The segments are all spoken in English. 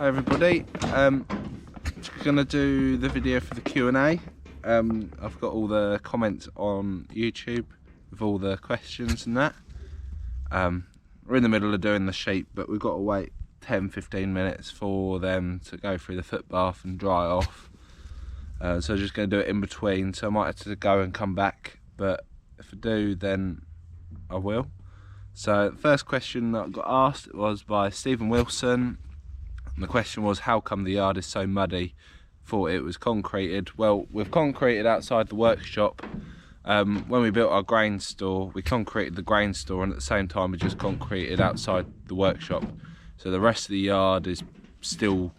Hi everybody, just going to do the video for the Q&A. I've got all the comments on YouTube with all the questions and that. We're in the middle of doing the sheep, but we've got to wait 10-15 minutes for them to go through the foot bath and dry off. So I'm just going to do it in between, so I might have to go and come back, but if I do then I will. So the first question that I got asked was by Stephen Wilson, and the question was, how come the yard is so muddy? Thought it was concreted. Well, we've concreted outside the workshop. When we built our grain store, we concreted the grain store, and at the same time we just concreted outside the workshop. So the rest of the yard is still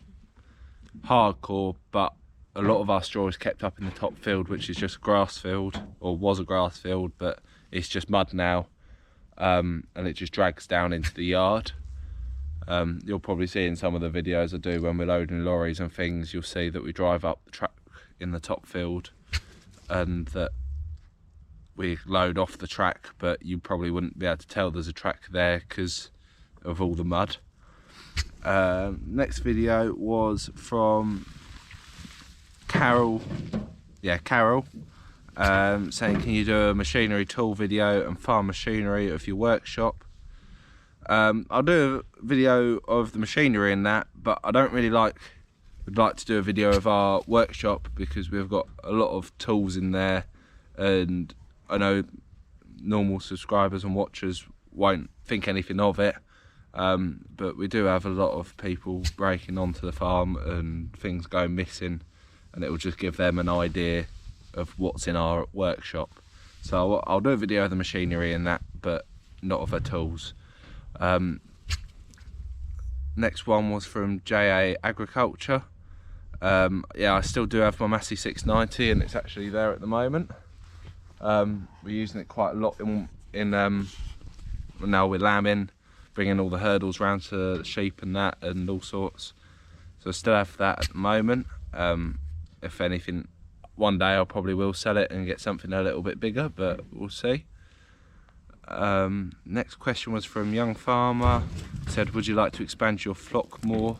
hardcore, but a lot of our straw is kept up in the top field, which is just a grass field, or was a grass field, but it's just mud now. And it just drags down into the yard. You'll probably see in some of the videos I do when we're loading lorries and things, you'll see that we drive up the track in the top field and that we load off the track, but you probably wouldn't be able to tell there's a track there because of all the mud. Next video was from Carol, saying, can you do a machinery tool video and farm machinery of your workshop? I'll do a video of the machinery in that, but I don't really would like to do a video of our workshop because we've got a lot of tools in there, and I know normal subscribers and watchers won't think anything of it, but we do have a lot of people breaking onto the farm and things going missing, and it will just give them an idea of what's in our workshop. So I'll do a video of the machinery and that, but not of our tools. Next one was from JA Agriculture. Yeah, I still do have my Massey 690 and it's actually there at the moment. We're using it quite a lot in now we're lambing, bringing all the hurdles round to the sheep and that and all sorts. So I still have that at the moment. If anything, one day I probably will sell it and get something a little bit bigger, but we'll see. Next question was from Young Farmer. Said, would you like to expand your flock more?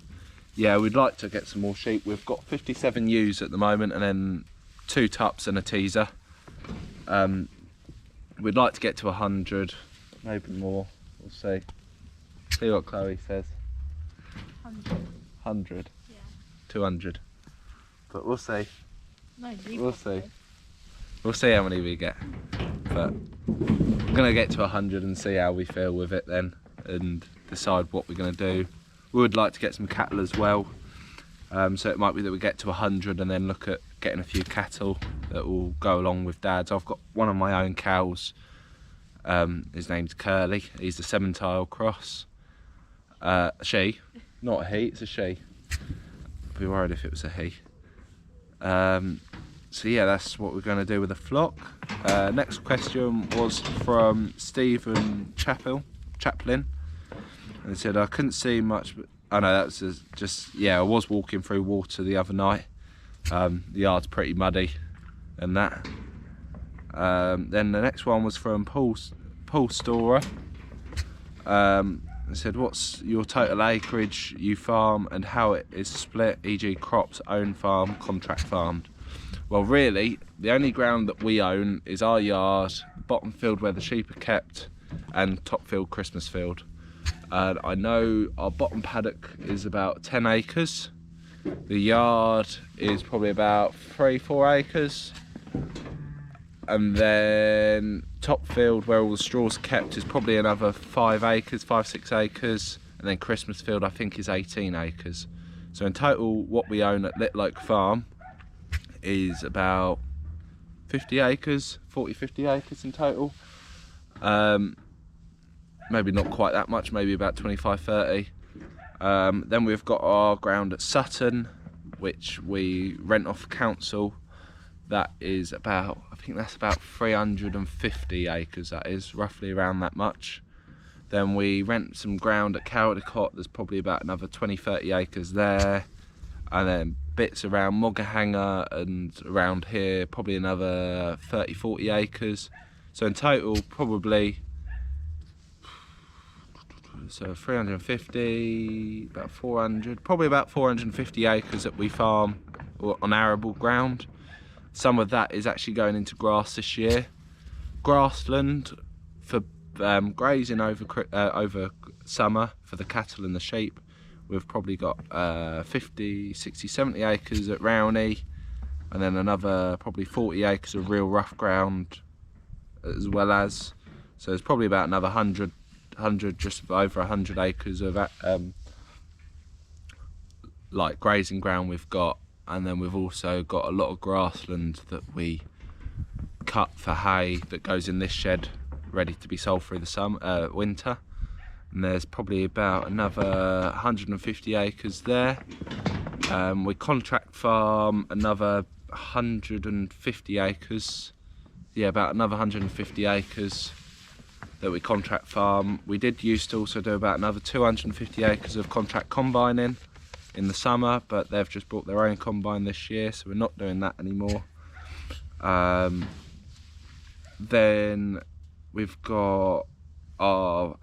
Yeah, we'd like to get some more sheep. We've got 57 ewes at the moment and then 2 tups and a teaser. We'd like to get to 100, maybe more, we'll see. See what Chloe says. 100? Yeah. 200. But we'll see. No, we'll see. We'll see how many we get. But we're going to get to 100 and see how we feel with it then and decide what we're going to do. We would like to get some cattle as well. So it might be that we get to 100 and then look at getting a few cattle that will go along with Dad's. I've got one of my own cows. His name's Curly. He's a 7-tile cross. She, not a he, it's a she. I'd be worried if it was a he. So yeah, that's what we're going to do with the flock. Next question was from Stephen Chaplin, and he said, I couldn't see much, but oh no, that's just, yeah, I was walking through water the other night. The yard's pretty muddy and that. Then the next one was from Paul Storer. He said, what's your total acreage you farm and how it is split, e.g. crops, own farm, contract farmed? Well, really, the only ground that we own is our yard, bottom field where the sheep are kept, and top field, Christmas field. I know our bottom paddock is about 10 acres. The yard is probably about 3-4 acres. And then top field where all the straw's kept is probably another 5-6 acres. And then Christmas field I think is 18 acres. So in total what we own at Little Oak Farm is about 50 acres, 40-50 acres in total. Maybe not quite that much, maybe about 25-30. Then we've got our ground at Sutton, which we rent off council. That is about, I think that's about 350 acres, that is, roughly around that much. Then we rent some ground at Caldecott, there's probably about another 20-30 acres there. And then bits around Moggahanger and around here, probably another 30-40 acres. So in total, probably So 350, about 400, probably about 450 acres that we farm on arable ground. Some of that is actually going into grass this year. Grassland for grazing over summer for the cattle and the sheep. We've probably got 50, 60, 70 acres at Rowney, and then another probably 40 acres of real rough ground as well as. So there's probably about another 100, just over 100 acres of like grazing ground we've got. And then we've also got a lot of grassland that we cut for hay that goes in this shed ready to be sold through the winter. And there's probably about another 150 acres there. We contract farm another 150 acres. Yeah, about another 150 acres that we contract farm. We did used to also do about another 250 acres of contract combining in the summer, but they've just bought their own combine this year, so we're not doing that anymore. Then we've got our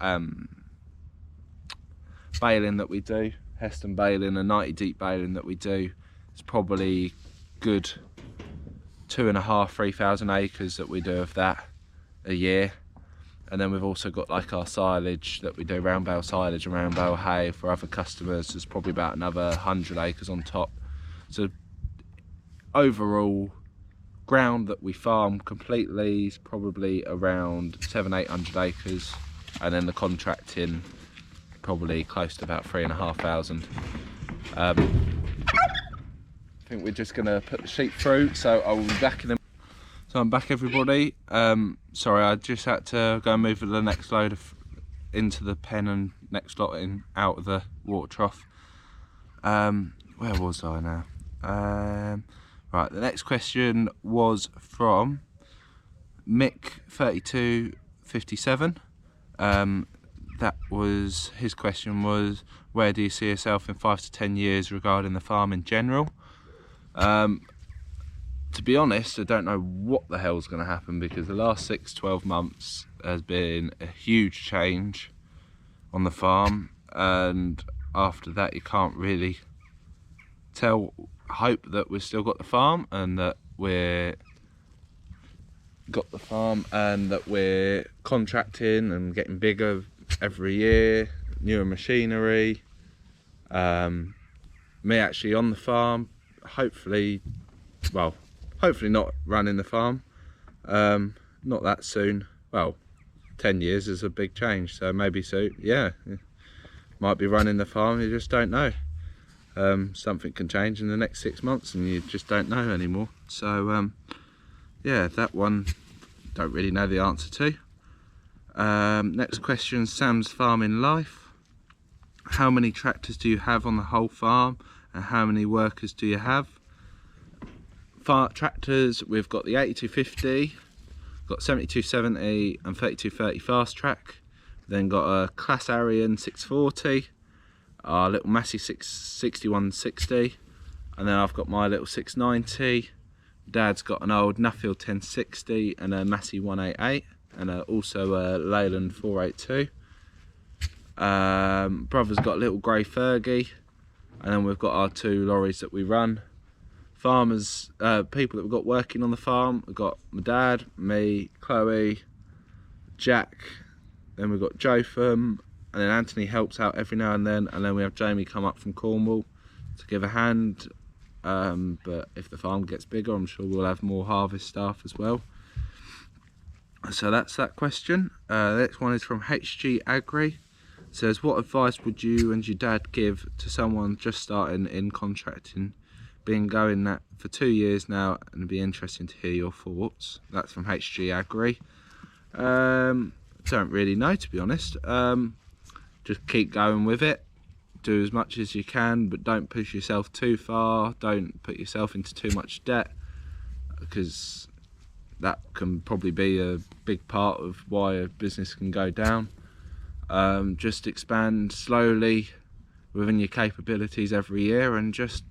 baling that we do, Heston baling, a 90 deep baling that we do. It's probably good 2,500–3,000 acres that we do of that a year. And then we've also got like our silage that we do, round bale silage and round bale hay for other customers. There's probably about another 100 acres on top. So overall ground that we farm completely is probably around 700–800 acres, and then the contracting probably close to about 3,500. I think we're just gonna put the sheep through, so I will be back in a. So I'm back, everybody. Sorry, I just had to go and move the next load into the pen and next lot out of the water trough. Where was I now? Right, the next question was from Mick3257. That was, his question was, where do you see yourself in 5 to 10 years regarding the farm in general? To be honest, I don't know what the hell's going to happen, because the last 6–12 months has been a huge change on the farm, and after that you can't really tell. Hope that we've still got the farm, and that we're contracting and getting bigger every year, newer machinery, me actually on the farm, hopefully not running the farm, not that soon. Well, 10 years is a big change, so maybe soon, yeah, might be running the farm, you just don't know. Something can change in the next 6 months and you just don't know anymore. So yeah, that one don't really know the answer to. Next question, Sam's farming life. How many tractors do you have on the whole farm, and how many workers do you have? Tractors, we've got the 8250, got 7270 and 3230 fast track, then got a Class Arian 640, our little Massey 6160, and then I've got my little 690. Dad's got an old Nuffield 1060 and a Massey 188, and also a Leyland 482. Brother's got a little grey Fergie, and then we've got our 2 lorries that we run. Farmers, people that we've got working on the farm, we've got my dad, me, Chloe, Jack, then we've got Jotham, and then Anthony helps out every now and then we have Jamie come up from Cornwall to give a hand. But if the farm gets bigger, I'm sure we'll have more harvest staff as well. So that's that question. The next one is from HG Agri. It says, what advice would you and your dad give to someone just starting in contracting? Been going that for 2 years now, and it'd be interesting to hear your thoughts. That's from HG Agri. Don't really know, to be honest. Just keep going with it. Do as much as you can, but don't push yourself too far. Don't put yourself into too much debt, because that can probably be a big part of why a business can go down. Just expand slowly within your capabilities every year, and just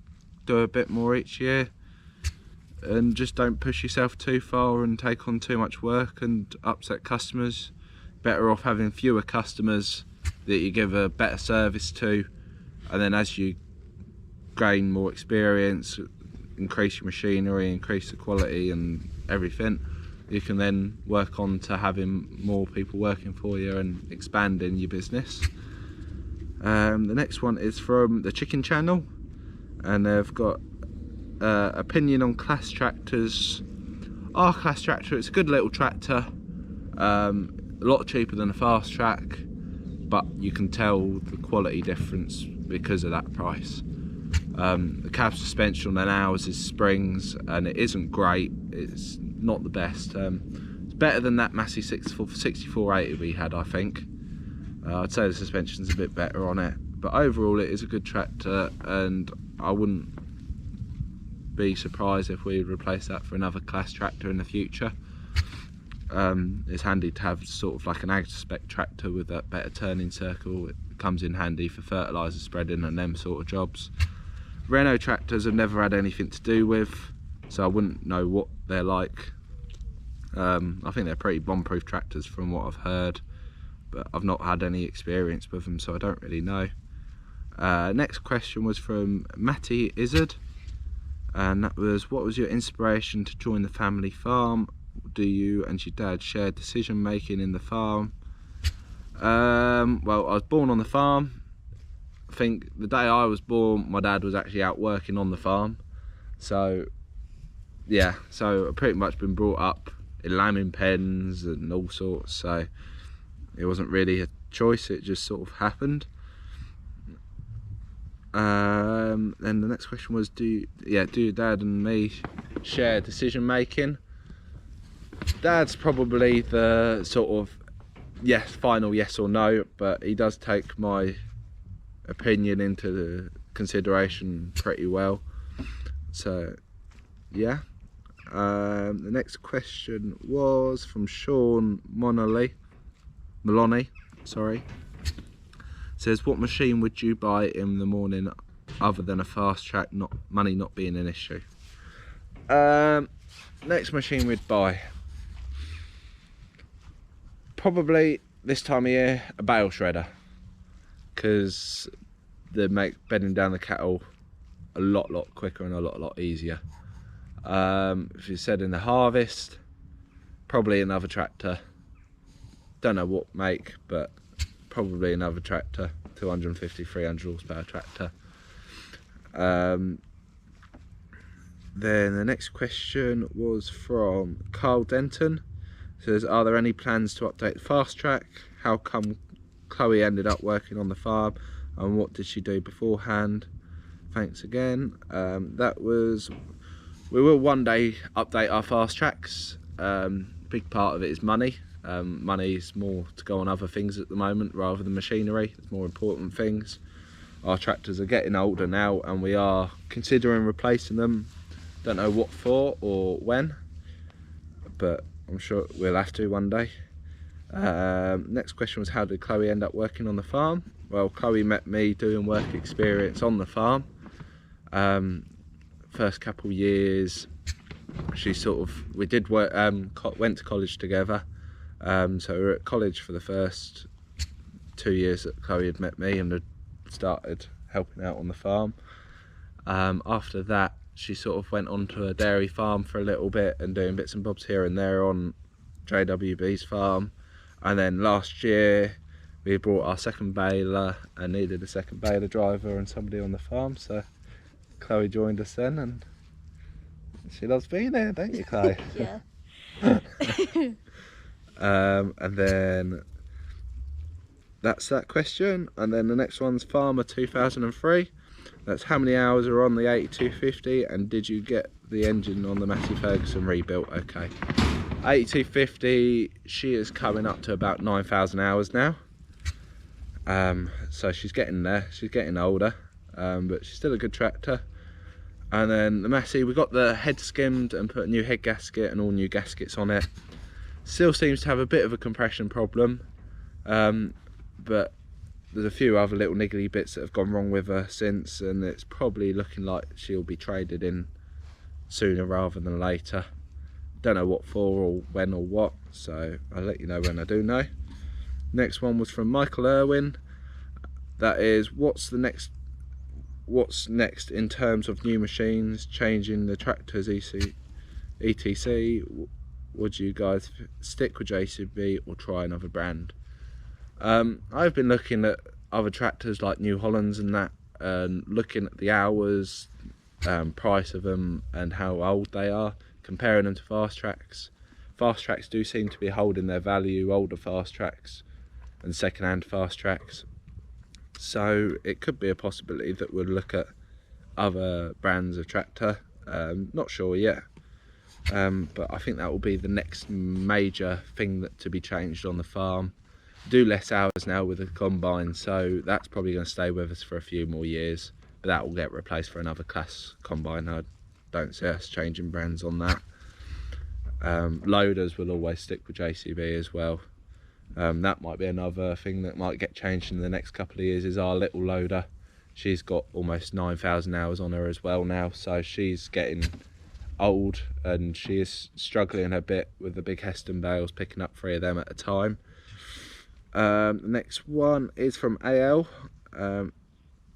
do a bit more each year, and just don't push yourself too far and take on too much work and upset customers. Better off having fewer customers that you give a better service to, and then as you gain more experience, increase your machinery, increase the quality and everything, you can then work on to having more people working for you and expanding your business. The next one is from the Chicken Channel, and they've got opinion on class tractors. Our class tractor, it's a good little tractor, a lot cheaper than a fast track, but you can tell the quality difference because of that price. The cab suspension on ours is springs, and it isn't great, it's not the best. It's better than that Massey 6480 we had, I think. I'd say the suspension's a bit better on it, but overall it is a good tractor, and I wouldn't be surprised if we replace that for another class tractor in the future. It's handy to have sort of like an ag spec tractor with that better turning circle. It comes in handy for fertiliser spreading and them sort of jobs. Renault tractors I've never had anything to do with, so I wouldn't know what they're like. I think they're pretty bomb-proof tractors from what I've heard, but I've not had any experience with them, so I don't really know. Next question was from Matty Izzard, and that was, what was your inspiration to join the family farm? Do you and your dad share decision making in the farm? Well, I was born on the farm. I think the day I was born, my dad was actually out working on the farm, so yeah, so I've pretty much been brought up in lambing pens and all sorts, so it wasn't really a choice, it just sort of happened. Then the next question was, do your dad and me share decision making? Dad's probably the sort of final yes or no, but he does take my opinion into the consideration pretty well, so yeah. The next question was from Sean Maloney, sorry. Says, what machine would you buy in the morning other than a fast track, money not being an issue? Next machine we'd buy, probably this time of year, a bale shredder, because they make bedding down the cattle a lot quicker and a lot easier. If you said in the harvest, probably another tractor. Don't know what make, but probably another tractor, 250-300 horsepower tractor. Then the next question was from Carl Denton. It says, are there any plans to update the fast track? How come Chloe ended up working on the farm, and what did she do beforehand? Thanks again. We will one day update our fast tracks. Big part of it is money. Money is more to go on other things at the moment rather than machinery. It's more important things. Our tractors are getting older now, and we are considering replacing them. Don't know what for or when, but I'm sure we'll have to one day. Next question was, how did Chloe end up working on the farm? Well, Chloe met me doing work experience on the farm. First couple years, we did work, went to college together. So we were at college for the first 2 years that Chloe had met me and had started helping out on the farm. After that, she sort of went on to a dairy farm for a little bit and doing bits and bobs here and there on JWB's farm. And then last year we brought our second baler and needed a second baler driver and somebody on the farm, so Chloe joined us then, and she loves being there, don't you, Chloe? Yeah. And then that's that question. And then the next one's Farmer 2003. That's how many hours are on the 8250, and did you get the engine on the Massey Ferguson rebuilt? Okay, 8250, she is coming up to about 9,000 hours now. So she's getting there, she's getting older, but she's still a good tractor. And then the Massey, we got the head skimmed and put a new head gasket and all new gaskets on it. Still seems to have a bit of a compression problem, but there's a few other little niggly bits that have gone wrong with her since, and it's probably looking like she'll be traded in sooner rather than later. Don't know what for or when or what, so I'll let you know when I do know. Next one was from Michael Irwin, That is, what's next in terms of new machines, changing the tractors, etc. Would you guys stick with JCB or try another brand? I've been looking at other tractors like New Hollands and that, and looking at the hours, price of them and how old they are, comparing them to fast tracks. Fast tracks do seem to be holding their value, older fast tracks and second-hand fast tracks. So it could be a possibility that we'll look at other brands of tractor. Not sure yet, but I think that will be the next major thing to be changed on the farm. Do less hours now with the combine, so that's probably going to stay with us for a few more years, but that will get replaced for another class combine. I don't see us changing brands on that. Loaders will always stick with JCB as well. That might be another thing that might get changed in the next couple of years, is our little loader. She's got almost 9,000 hours on her as well now, so she's getting old and she is struggling a bit with the big Heston bales, picking up 3 of them at a time. The next one is from AL.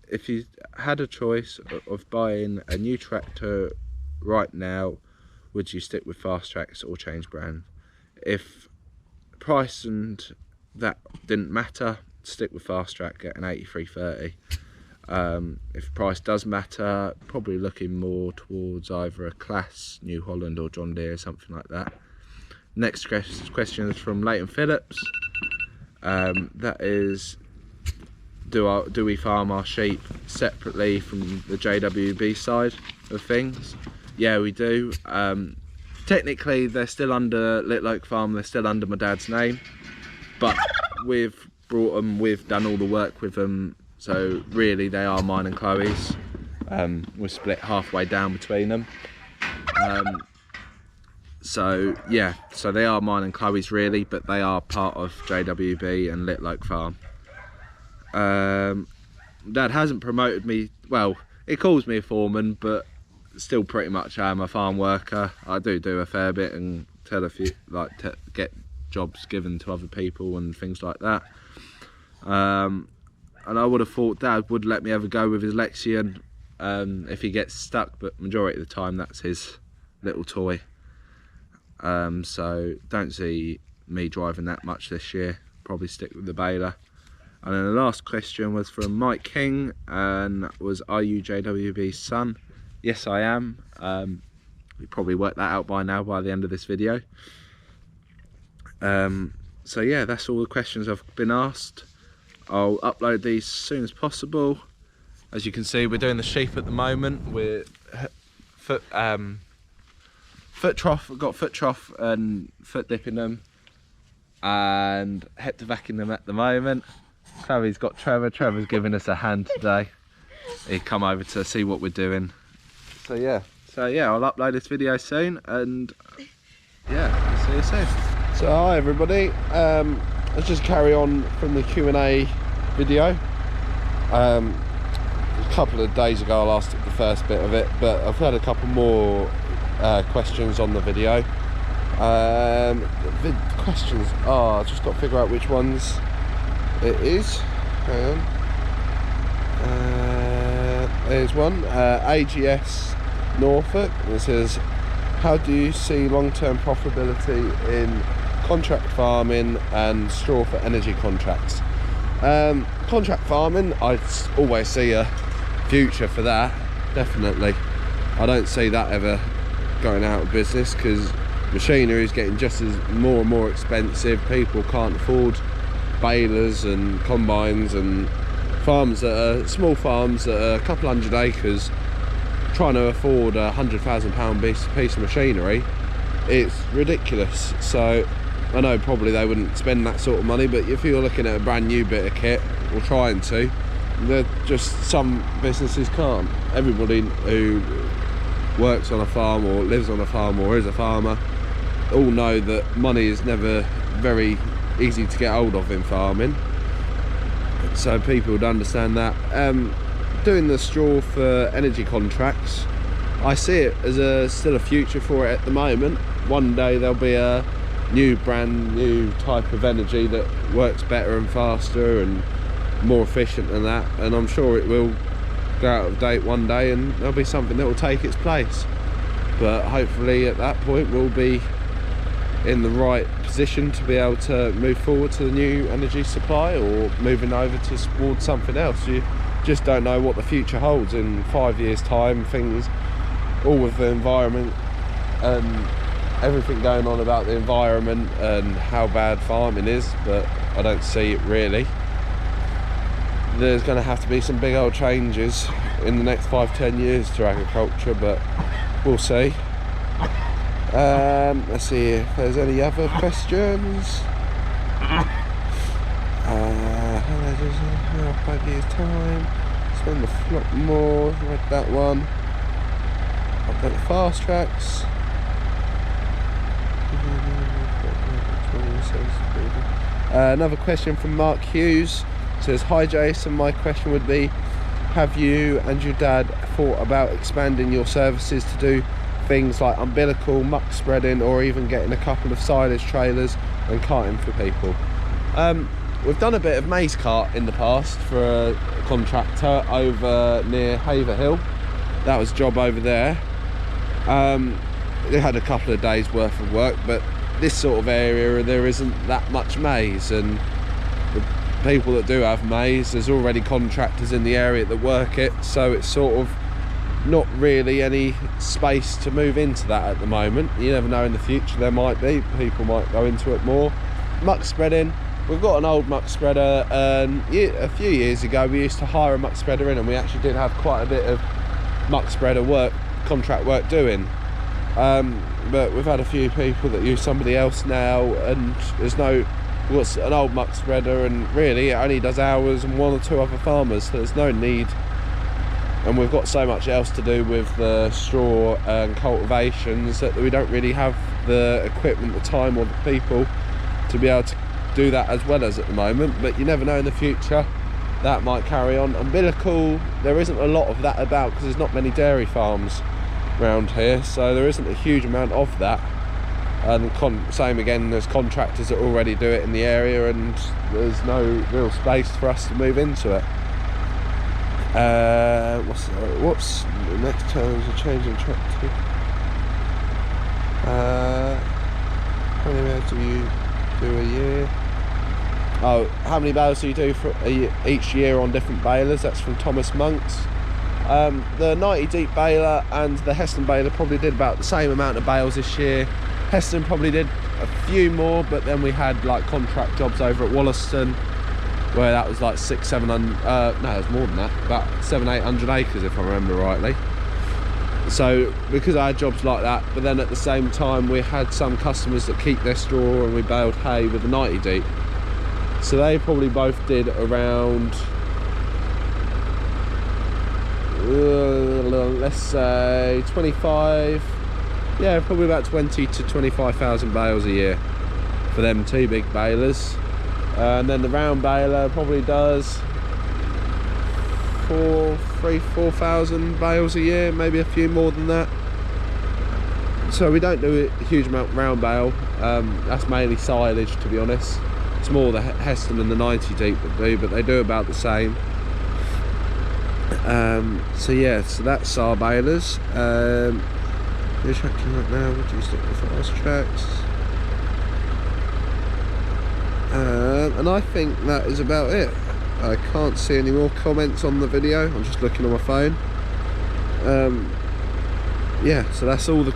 If you had a choice of buying a new tractor right now, would you stick with fast tracks or change brand? If price and that didn't matter, stick with fast track at an 8330. If price does matter, probably looking more towards either a class, New Holland or John Deere, something like that. Next question is from Leighton Phillips. That is, do we farm our sheep separately from the JWB side of things? Yeah, we do. Technically they're still under Little Oak Farm, they're still under my dad's name, but we've brought them, we've done all the work with them, so really they are mine and Chloe's. We're split halfway down between them. So yeah, so they are mine and Chloe's really, but they are part of JWB and Little Oak Farm. Dad hasn't promoted me, well, he calls me a foreman, but still pretty much am a farm worker. I do a fair bit and tell a few, like, get jobs given to other people and things like that. And I would have thought Dad would let me have a go with his Lexion if he gets stuck, but majority of the time that's his little toy. So don't see me driving that much this year, probably stick with the baler. And then the last question was from Mike King, and that was, are you JWB's son? Yes, I am. We probably worked that out by now by the end of this video. So yeah, that's all the questions I've been asked. I'll upload these as soon as possible. As you can see, we're doing the sheep at the moment. We're foot trough, we've got foot trough and foot dipping them and heptavacking them at the moment. Chloe's got Trevor. Trevor's giving us a hand today. He come over to see what we're doing. So yeah, I'll upload this video soon, and yeah, see you soon. So hi everybody, let's just carry on from the Q&A video. A couple of days ago I last did the first bit of it, but I've had a couple more questions on the video. The questions are, I've just got to figure out which ones it is. Hang on. There's one, AGS Norfolk, and it says, how do you see long-term profitability in contract farming and straw for energy contracts? Contract farming, I always see a future for that, definitely. I don't see that ever going out of business, because machinery is getting just as more and more expensive. People can't afford balers and combines, and farms that are small farms that are a couple hundred acres trying to afford £100,000 piece of machinery. It's ridiculous. So I know probably they wouldn't spend that sort of money, but if you're looking at a brand new bit of kit, or trying to, they're just, some businesses can't. Everybody who works on a farm or lives on a farm or is a farmer all know that money is never very easy to get hold of in farming, so people would understand that. Doing the straw for energy contracts, I see it as still a future for it at the moment. One day there'll be a brand new type of energy that works better and faster and more efficient than that, and I'm sure it will go out of date one day and there'll be something that will take its place. But hopefully at that point we'll be in the right position to be able to move forward to the new energy supply, or moving over towards something else. You just don't know what the future holds in 5 years time. Things all with the environment and everything going on about the environment and how bad farming is, but I don't see it really. There's going to have to be some big old changes in the next 5-10 years to agriculture, but we'll see. Let's see if there's any other questions. How 5 years time, spend the flock more, read that one. I've got the fast tracks. Another question from Mark Hughes. Says, hi Jason, my question would be, have you and your dad thought about expanding your services to do things like umbilical, muck spreading, or even getting a couple of silage trailers and carting for people? We've done a bit of maize cart in the past for a contractor over near Haverhill. That was a job over there. They had a couple of days worth of work, but this sort of area there isn't that much maize, and the people that do have maize, there's already contractors in the area that work it, so it's sort of not really any space to move into that at the moment. You never know, in the future there might be, people might go into it more. Muck spreading, we've got an old muck spreader, and a few years ago we used to hire a muck spreader in, and we actually did have quite a bit of muck spreader work, contract work doing. But we've had a few people that use somebody else now, and we've got an old muck spreader, and really it only does ours and 1 or 2 other farmers, so there's no need. And we've got so much else to do with the straw and cultivations that we don't really have the equipment, the time, or the people to be able to do that as well as at the moment. But you never know, in the future that might carry on. Umbilical, there isn't a lot of that about because there's not many dairy farms around here, so there isn't a huge amount of that. And same again, there's contractors that already do it in the area, and there's no real space for us to move into it. What's the next terms of changing tractor? How many bales do you do a year? Oh, how many bales do you do for each year on different balers? That's from Thomas Monks. The 90 deep baler and the Heston baler probably did about the same amount of bales this year. Heston probably did a few more, but then we had like contract jobs over at Wollaston where that was like 600-700, no, it was more than that, about 700-800 acres if I remember rightly. So because I had jobs like that, but then at the same time we had some customers that keep their straw, and we baled hay with the 90 deep. So they probably both did around, let's say 25, yeah, probably about 20 to 25,000 bales a year for them 2 big balers. And then the round baler probably does 4,000 bales a year, maybe a few more than that. So we don't do a huge amount round bale. That's mainly silage, to be honest. It's more the Heston and the 90 deep that do, but they do about the same. So yeah, so that's our balers. You're tracking right now, would you stick with fast tracks? And I think that is about it. I can't see any more comments on the video, I'm just looking on my phone. Yeah, so that's all the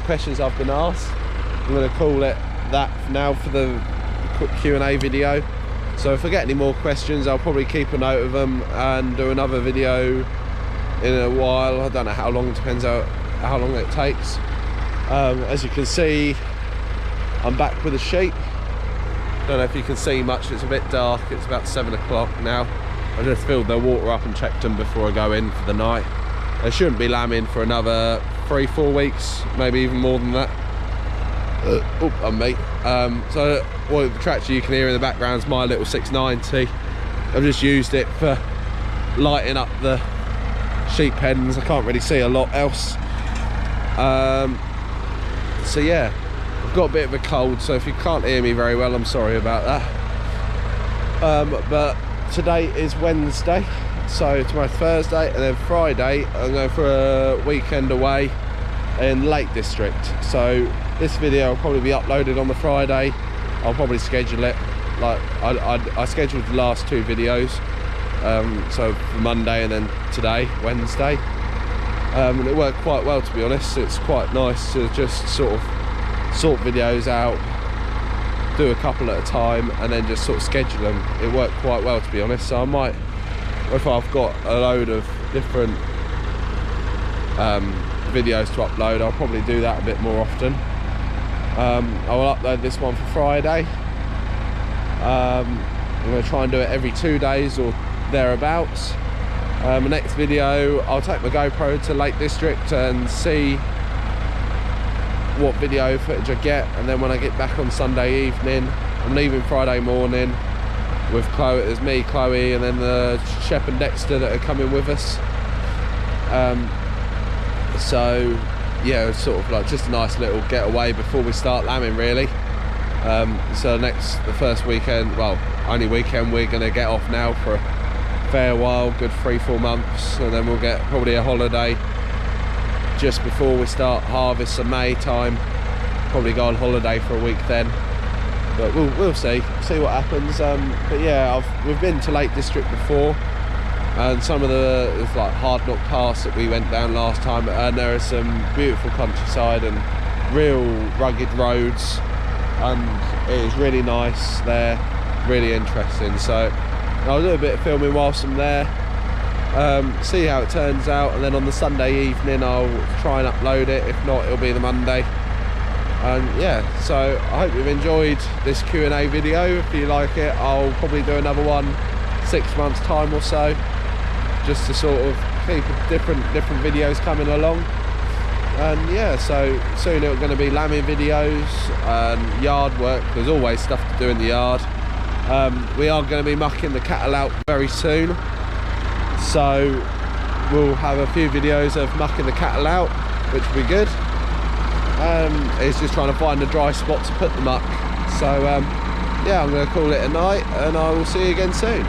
questions I've been asked. I'm going to call it that now for the quick Q&A video. So if I get any more questions, I'll probably keep a note of them and do another video in a while. I don't know how long, depends how long it takes. As you can see, I'm back with the sheep. Don't know if you can see much, it's a bit dark, it's about 7 o'clock now. I just filled their water up and checked them before I go in for the night. They shouldn't be lambing for another 3-4 weeks, maybe even more than that. I'm mate. So the tractor you can hear in the background is my little 690. I've just used it for lighting up the sheep pens. I can't really see a lot else. So yeah, I've got a bit of a cold, so if you can't hear me very well, I'm sorry about that. But today is Wednesday, so tomorrow's Thursday, and then Friday I'm going for a weekend away in Lake District. So this video will probably be uploaded on the Friday. I'll probably schedule it like I scheduled the last 2 videos, so for Monday and then today, Wednesday. And it worked quite well, to be honest. It's quite nice to just sort videos out, do a couple at a time, and then just sort of schedule them. It worked quite well, to be honest. So I might, if I've got a load of different videos to upload, I'll probably do that a bit more often. I will upload this one for Friday. I'm going to try and do it every 2 days or thereabouts. The next video, I'll take my GoPro to Lake District and see what video footage I get, and then when I get back on Sunday evening, I'm leaving Friday morning with Chloe. There's me, Chloe, and then the Shep and Dexter that are coming with us. So yeah, it's sort of like just a nice little getaway before we start lambing, really. So the first weekend, well, only weekend we're going to get off now for a fair while, good 3-4 months, and then we'll get probably a holiday just before we start harvest in May time. Probably go on holiday for a week then, but we'll see what happens. But yeah, we've been to Lake District before, and some of the like Hard Knock Pass that we went down last time, and there is some beautiful countryside and real rugged roads, and it is really nice there, really interesting. So I'll do a bit of filming whilst I'm there, see how it turns out, and then on the Sunday evening I'll try and upload it. If not, it'll be the Monday. And yeah, so I hope you've enjoyed this Q&A video. If you like it, I'll probably do another one 6 months time or so, just to sort of keep different videos coming along. And yeah, so soon it's going to be lambing videos and yard work. There's always stuff to do in the yard. We are going to be mucking the cattle out very soon, so we'll have a few videos of mucking the cattle out, which will be good. It's just trying to find a dry spot to put the muck. So yeah, I'm going to call it a night, and I will see you again soon.